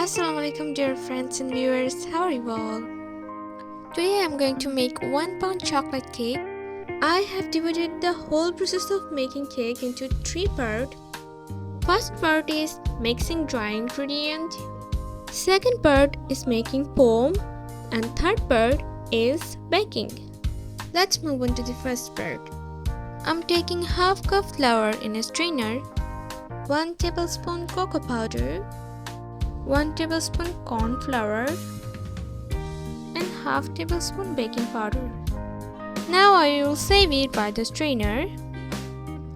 Assalamualaikum dear friends and viewers, how are you all? Today I am going to make 1 pound chocolate cake. I have divided the whole process of making cake into 3 parts. First part is mixing dry ingredient. Second part is making foam. And third part is baking. Let's move on to the first part. I'm taking half cup flour in a strainer, 1 tablespoon cocoa powder, 1 tablespoon corn flour and half tablespoon baking powder. Now I will sieve it by the strainer.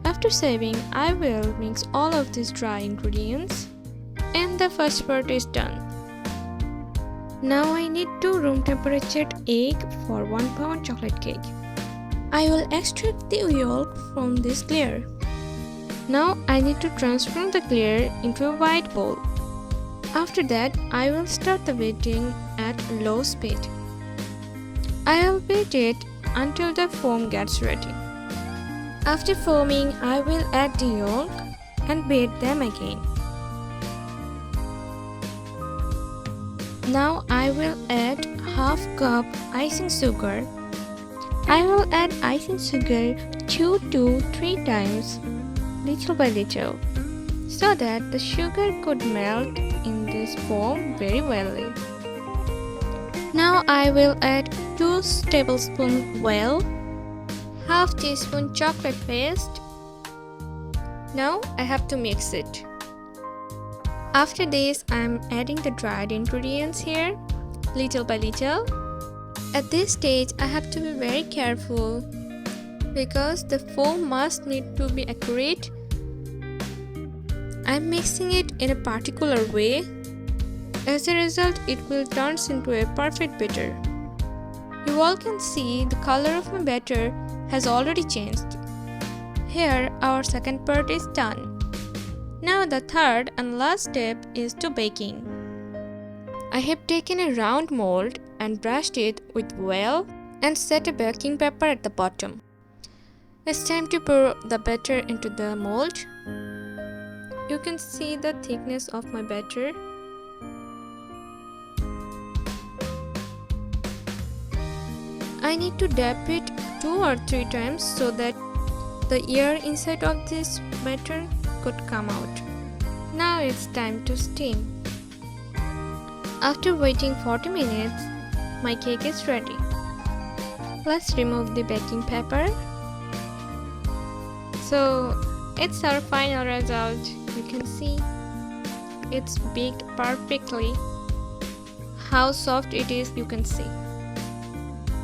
After sieving, I will mix all of these dry ingredients and the first part is done. Now I need 2 room temperature egg for 1 pound chocolate cake. I will extract the yolk from this layer. Now I need to transform the clear into a white bowl. After that, I will start the beating at low speed. I will beat it until the foam gets ready. After foaming, I will add the yolk and beat them again. Now I will add half cup icing sugar. I will add icing sugar 2 to 3 times, little by little, so that the sugar could melt in this foam very well. Now I will add 2 tablespoons oil, half teaspoon chocolate paste. Now I have to mix it. After this, I am adding the dried ingredients here, little by little. At this stage, I have to be very careful because the foam must need to be accurate. I'm mixing it in a particular way. As a result, it will turn into a perfect batter. You all can see the color of my batter has already changed. Here, our second part is done. Now the third and last step is to baking. I have taken a round mold and brushed it with oil and set a baking paper at the bottom. It's time to pour the batter into the mold. You can see the thickness of my batter. I need to dab it 2 or 3 times so that the air inside of this batter could come out. Now it's time to steam. After waiting 40 minutes, my cake is ready. Let's remove the baking paper. So it's our final result. You can see it's baked perfectly. How soft it is, you can see.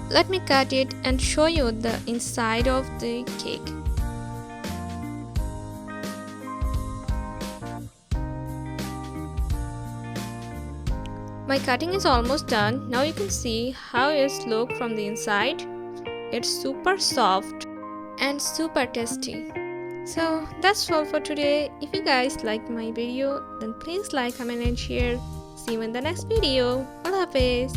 Let me cut it and show you the inside of the cake. My cutting is almost done. Now you can see how it's look from the inside. It's super soft and super tasty. So that's all for today. If you guys liked my video, then please like, comment and share. See you in the next video. Allah Hafiz.